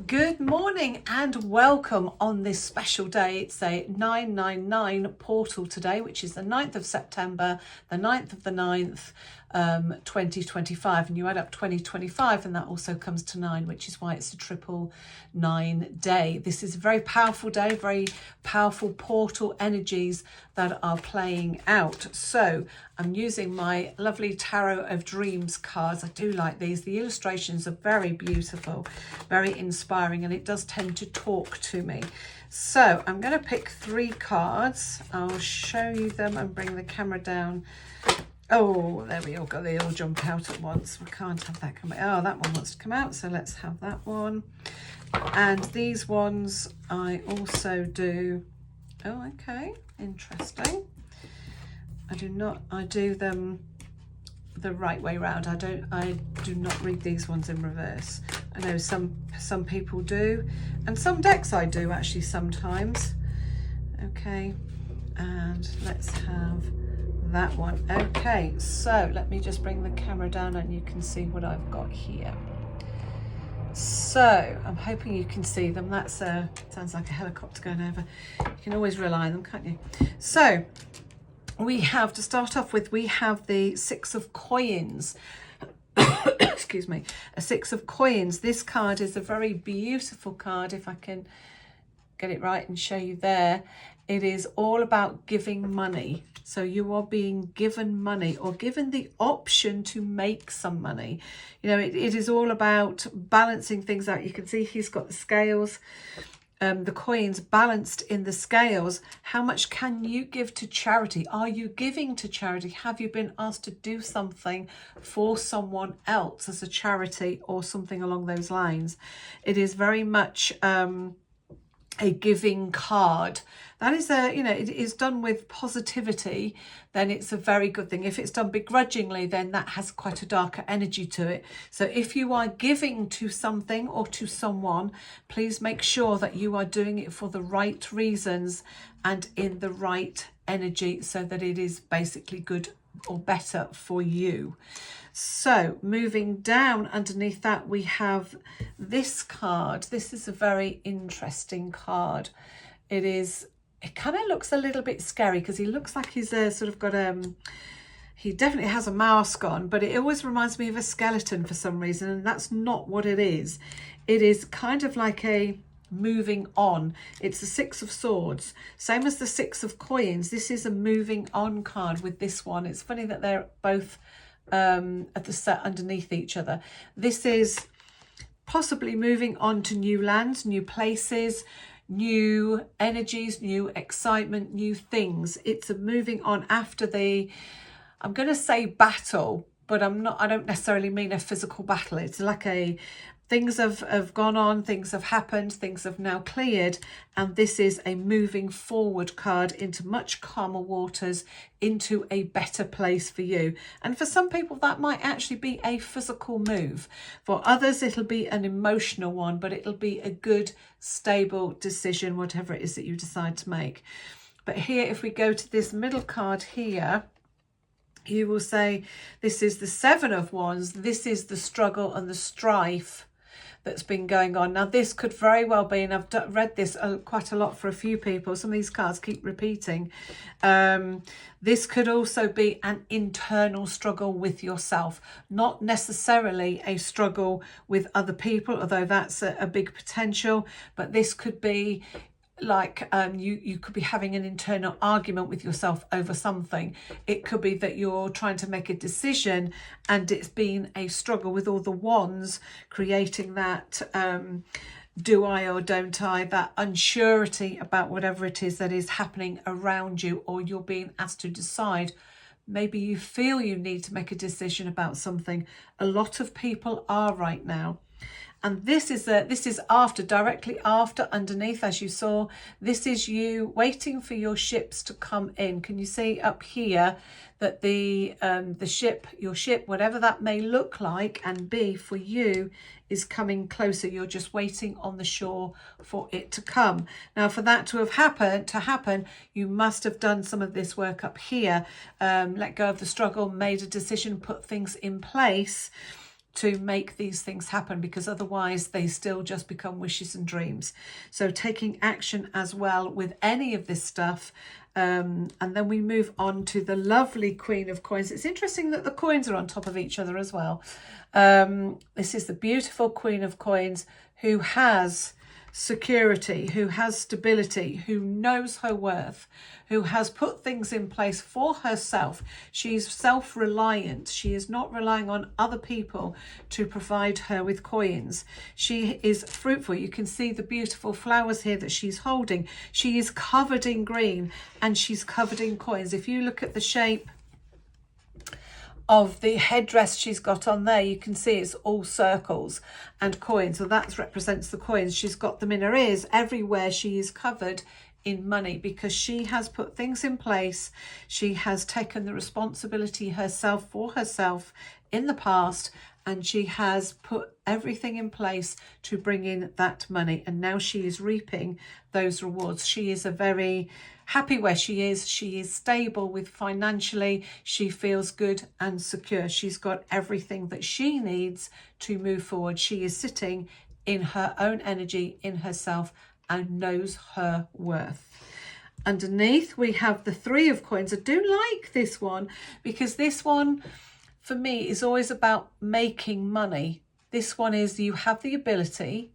Good morning and welcome on this special day. It's a 999 portal today, which is the 9th of September, the 9th of the 9th, 2025. And you add up 2025 and that also comes to 9, which is why it's a 999 day. This is a very powerful day, very powerful portal energies that are playing out. So I'm using my lovely Tarot of Dreams cards. I do like these. The illustrations are very beautiful, very inspiring, and it does tend to talk to me. So I'm going to pick 3 cards. I'll show you them and bring the camera down. Oh, there we all go. They all jump out at once. We can't have that come out. Oh, that one wants to come out, so let's have that one. And these ones I also do. Oh, okay, interesting. I do them the right way round. I do not read these ones in reverse. I know some people do, and some decks I do actually sometimes. Okay, and let's have that one. Okay, so let me just bring the camera down and you can see what I've got here. So I'm hoping you can see them. That's sounds like a helicopter going over. You can always rely on them, can't you? So we have, to start off with, we have the 6 of Coins. Excuse me, a 6 of Coins. This card is a very beautiful card. If I can get it right and show you there, it is all about giving money. So you are being given money or given the option to make some money. You know, it is all about balancing things out. You can see he's got the scales. The coins balanced in the scales. How much can you give to charity? Are you giving to charity? Have you been asked to do something for someone else as a charity or something along those lines? It is very much a giving card. That is it is done with positivity, then it's a very good thing. If it's done begrudgingly, then that has quite a darker energy to it. So if you are giving to something or to someone, please make sure that you are doing it for the right reasons and in the right energy, so that it is basically good or better for you. So moving down underneath that, we have this card. This is a very interesting card. It kind of looks a little bit scary because he looks like he's sort of got he definitely has a mask on, but it always reminds me of a skeleton for some reason, and that's not what it is. It is kind of like a moving on. It's the 6 of Swords, same as the 6 of Coins. This is a moving on card with this one. It's funny that they're both at the set underneath each other. This is possibly moving on to new lands, new places, new energies, new excitement, new things. It's a moving on after I'm going to say battle, but I don't necessarily mean a physical battle. It's like things have gone on, things have happened, things have now cleared, and this is a moving forward card into much calmer waters, into a better place for you. And for some people that might actually be a physical move. For others it'll be an emotional one, but it'll be a good, stable decision, whatever it is that you decide to make. But here, if we go to this middle card here, you will say this is the 7 of Wands. This is the struggle and the strife that's been going on. Now this could very well be, and I've read this quite a lot for a few people, some of these cards keep repeating, this could also be an internal struggle with yourself, not necessarily a struggle with other people, although that's a big potential. But this could be like you could be having an internal argument with yourself over something. It could be that you're trying to make a decision and it's been a struggle with all the wands, creating that do I or don't I, that unsurety about whatever it is that is happening around you, or you're being asked to decide. Maybe you feel you need to make a decision about something. A lot of people are right now. And this is after, directly after, underneath, as you saw, this is you waiting for your ships to come in. Can you see up here that the ship, your ship, whatever that may look like and be for you, is coming closer. You're just waiting on the shore for it to come. Now, for that to happen, you must have done some of this work up here. Let go of the struggle, made a decision, put things in place to make these things happen, because otherwise they still just become wishes and dreams. So taking action as well with any of this stuff. And then we move on to the lovely Queen of Coins. It's interesting that the coins are on top of each other as well. This is the beautiful Queen of Coins, who has security, who has stability, who knows her worth, who has put things in place for herself. She's self-reliant. She is not relying on other people to provide her with coins. She is fruitful. You can see the beautiful flowers here that she's holding. She is covered in green and she's covered in coins. If you look at the shape of the headdress she's got on there, you can see it's all circles and coins. So that represents the coins. She's got them in her ears. Everywhere she is covered in money, because she has put things in place. She has taken the responsibility herself for herself in the past, and she has put everything in place to bring in that money, and now she is reaping those rewards. She is a very happy where she is. She is stable with financially. She feels good and secure. She's got everything that she needs to move forward. She is sitting in her own energy, in herself, and knows her worth. Underneath we have the Three of Coins. I do like this one, because this one for me is always about making money. This one is, you have the ability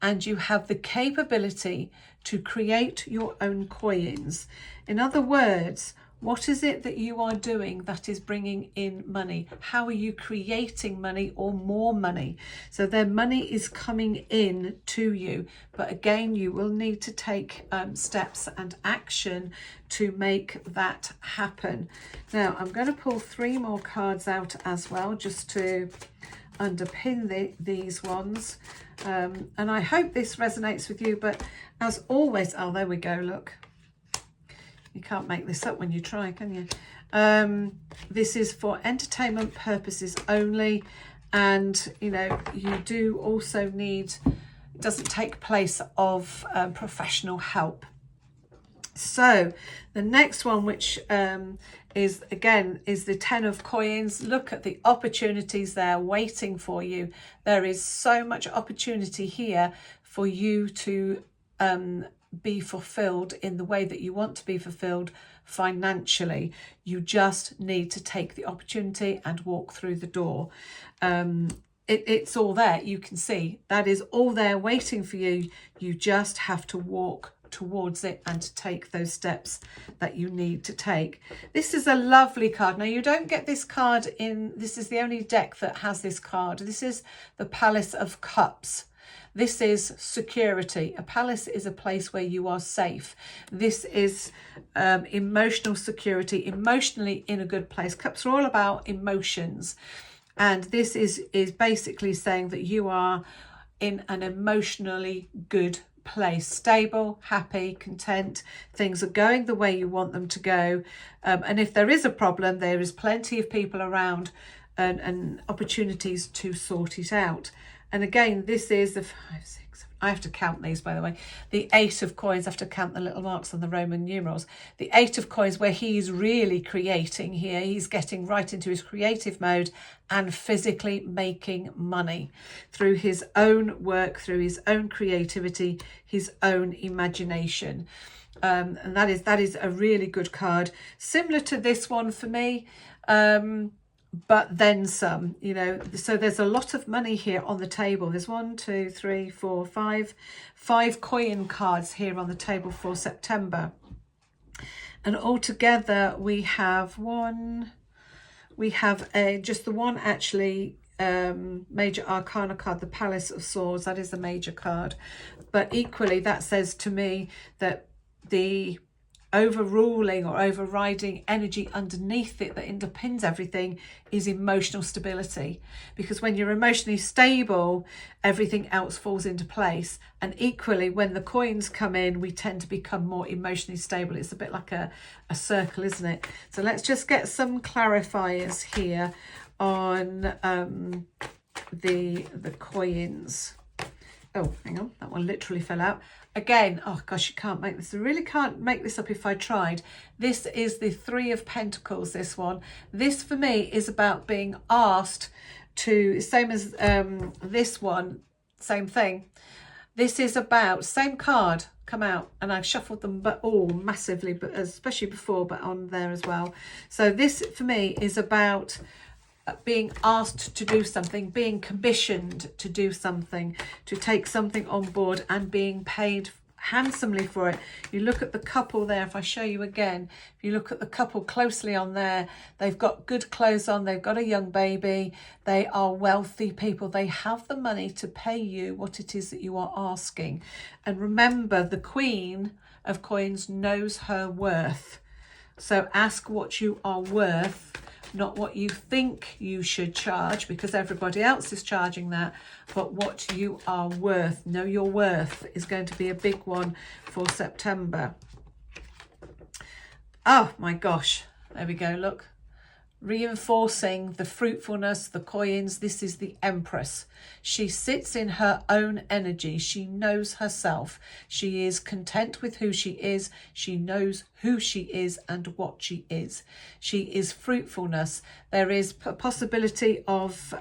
and you have the capability to create your own coins. In other words, what is it that you are doing that is bringing in money? How are you creating money or more money? So their money is coming in to you. But again, you will need to take steps and action to make that happen. Now, I'm going to pull 3 more cards out as well, just to underpin these ones. And I hope this resonates with you. But as always, oh, there we go, look. You can't make this up when you try, can you? This is for entertainment purposes only. And, you know, you do also need, it doesn't take place of professional help. So the next one, which is the 10 of Coins. Look at the opportunities there waiting for you. There is so much opportunity here for you to be fulfilled in the way that you want to be fulfilled financially. You just need to take the opportunity and walk through the door. It's all there. You can see that is all there waiting for you. You just have to walk towards it and to take those steps that you need to take. This is a lovely card. Now, you don't get this card in, this is the only deck that has this card. This is the Palace of Cups. This is security. A palace is a place where you are safe. This is emotional security, emotionally in a good place. Cups are all about emotions. And this is basically saying that you are in an emotionally good place, stable, happy, content. Things are going the way you want them to go. And if there is a problem, there is plenty of people around and opportunities to sort it out. And again, this is the 5, 6, 7, I have to count these, by the way. The 8 of Coins, I have to count the little marks on the Roman numerals. The 8 of Coins, where he's really creating here. He's getting right into his creative mode and physically making money through his own work, through his own creativity, his own imagination. And that is a really good card. Similar to this one for me. But then some, you know, so there's a lot of money here on the table. There's 1, 2, 3, 4, 5 coin cards here on the table for September. And altogether we have just the one actually major arcana card, the Palace of Swords. That is the major card. But equally, that says to me that the overruling or overriding energy underneath it that underpins everything is emotional stability, because when you're emotionally stable, everything else falls into place. And equally, when the coins come in, we tend to become more emotionally stable. It's a bit like a circle, isn't it? So let's just get some clarifiers here on the coins. Oh, hang on, that one literally fell out. Again, oh gosh, you can't make this. I really can't make this up if I tried. This is the 3 of Pentacles, this one. This for me is about being asked to, same as this one, same thing. This is about, same card come out, and I've shuffled them but all massively, but especially before, but on there as well. So this for me is about being asked to do something, being commissioned to do something, to take something on board and being paid handsomely for it. You look at the couple there, if I show you again, if you look at the couple closely on there, they've got good clothes on, they've got a young baby, they are wealthy people, they have the money to pay you what it is that you are asking. And remember, the Queen of Coins knows her worth. So ask what you are worth, not what you think you should charge, because everybody else is charging that, but what you are worth. Know your worth is going to be a big one for September. Oh my gosh, there we go, look. Reinforcing the fruitfulness, the coins. This is the Empress. She sits in her own energy. She knows herself. She is content with who she is. She knows who she is and what she is. She is fruitfulness. There is a possibility of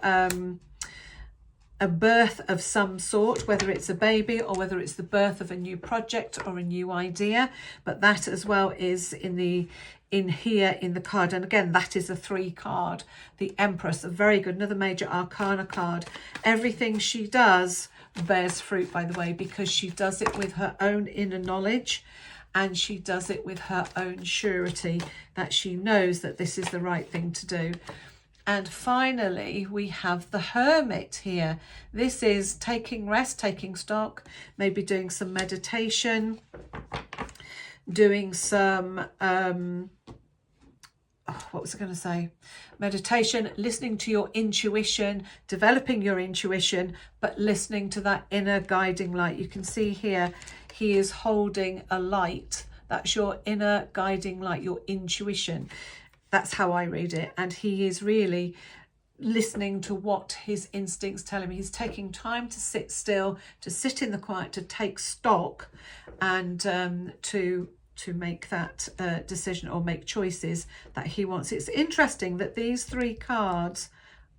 a birth of some sort, whether it's a baby or whether it's the birth of a new project or a new idea, but that as well is in here in the card. And again, that is a 3 card, the Empress, a very good, another major arcana card. Everything she does bears fruit, by the way, because she does it with her own inner knowledge, and she does it with her own surety that she knows that this is the right thing to do. And finally, we have the Hermit here. This is taking rest, taking stock, maybe doing some meditation, doing some, what was I going to say? Meditation, listening to your intuition, developing your intuition, but listening to that inner guiding light. You can see here, he is holding a light. That's your inner guiding light, your intuition. That's how I read it. And he is really listening to what his instincts tell him. He's taking time to sit still, to sit in the quiet, to take stock, and to make that decision or make choices that he wants. It's interesting that these 3 cards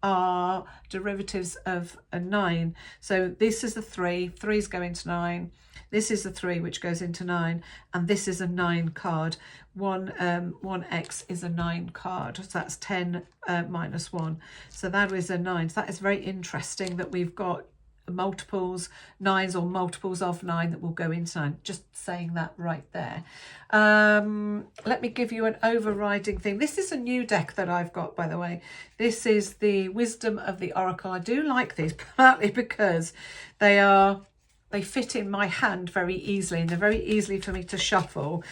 are derivatives of a 9. So this is the 3, 3 is going to 9. This is the 3, which goes into 9, and this is a 9 card. 1x is a 9 card, so that's 10 minus 1. So that is a 9. So that is very interesting that we've got multiples, 9s or multiples of 9 that will go into 9. Just saying that right there. Let me give you an overriding theme. This is a new deck that I've got, by the way. This is the Wisdom of the Oracle. I do like these partly because they fit in my hand very easily, and they're very easily for me to shuffle.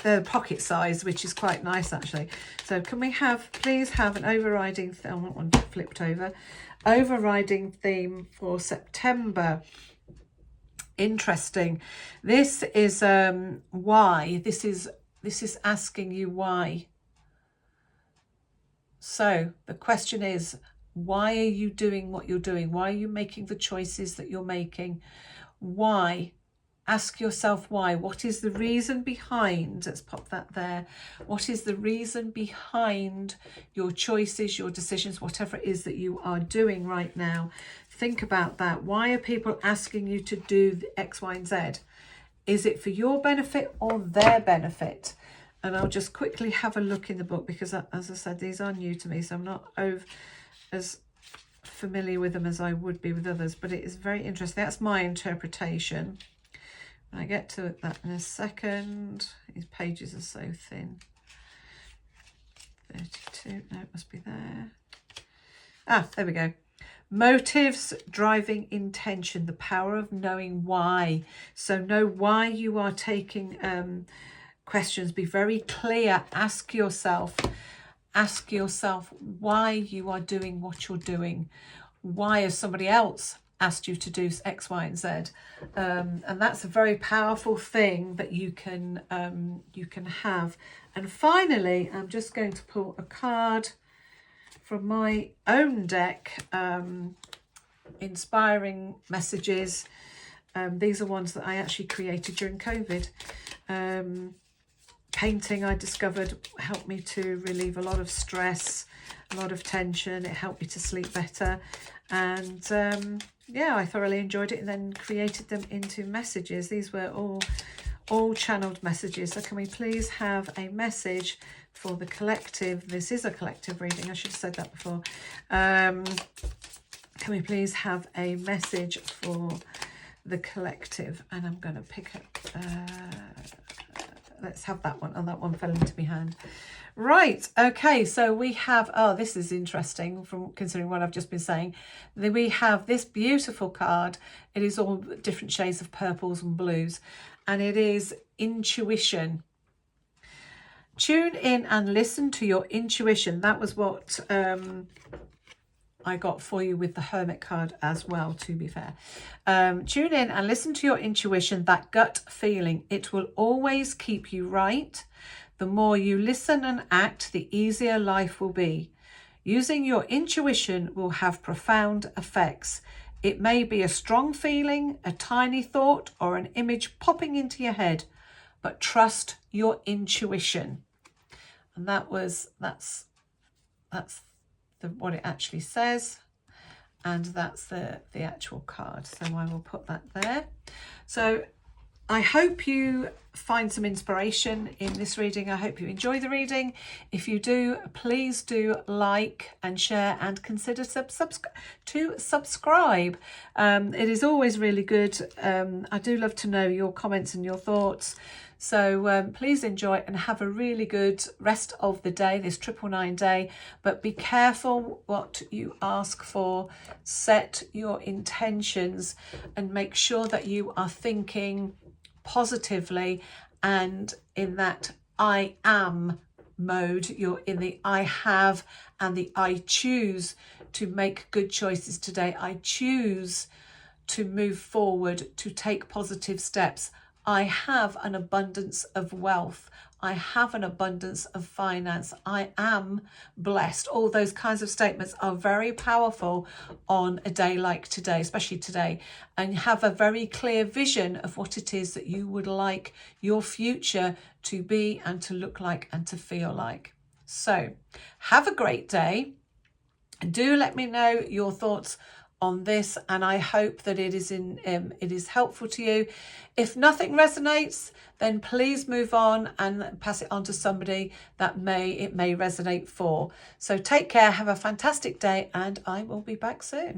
They're pocket size, which is quite nice actually. So can we please have an overriding, I want one flipped over, overriding theme for September. Interesting. This is why. This is asking you why. So the question is, why are you doing what you're doing? Why are you making the choices that you're making? Why? Ask yourself why. What is the reason behind, let's pop that there. What is the reason behind your choices, your decisions, whatever it is that you are doing right now? Think about that. Why are people asking you to do the X, Y, and Z? Is it for your benefit or their benefit? And I'll just quickly have a look in the book because, as I said, these are new to me, so I'm not as familiar with them as I would be with others, but it is very interesting. That's my interpretation. I get to that in a second. These pages are so thin. 32, no, it must be there. There we go. Motives, driving intention, the power of knowing why. So know why you are taking questions. Be very clear. Ask yourself why you are doing what you're doing. Why has somebody else asked you to do X, Y, and Z? And that's a very powerful thing that you can have. And finally, I'm just going to pull a card from my own deck, Inspiring Messages. These are ones that I actually created during COVID. painting, I discovered, helped me to relieve a lot of stress, a lot of tension. It helped me to sleep better. And yeah, I thoroughly enjoyed it, and then created them into messages. These were all channeled messages. So can we please have a message for the collective? This is a collective reading. I should have said that before. Can we please have a message for the collective? And I'm going to pick up, let's have that one. Oh, that one fell into my hand. Right, okay, so we have, oh, this is interesting from considering what I've just been saying. We have this beautiful card. It is all different shades of purples and blues, and it is intuition. Tune in and listen to your intuition. That was what I got for you with the Hermit card as well, to be fair. Tune in and listen to your intuition, that gut feeling. It will always keep you right. The more you listen and act, the easier life will be. Using your intuition will have profound effects. It may be a strong feeling, a tiny thought, or an image popping into your head, but trust your intuition. And that's what it actually says, and that's the actual card. So I will put that there. So I hope you find some inspiration in this reading. I hope you enjoy the reading. If you do, please do like and share, and consider to subscribe. It is always really good. I do love to know your comments and your thoughts. So please enjoy and have a really good rest of the day, this 999 day. But be careful what you ask for. Set your intentions and make sure that you are thinking positively and in that I am mode. You're in the I have and the I choose to make good choices today. I choose to move forward, to take positive steps. I have an abundance of wealth. I have an abundance of finance. I am blessed. All those kinds of statements are very powerful on a day like today, especially today, and have a very clear vision of what it is that you would like your future to be and to look like and to feel like. So have a great day. Do let me know your thoughts on this, and I hope that it is helpful to you. If nothing resonates, then please move on and pass it on to somebody that it may resonate for. So take care, have a fantastic day, and I will be back soon.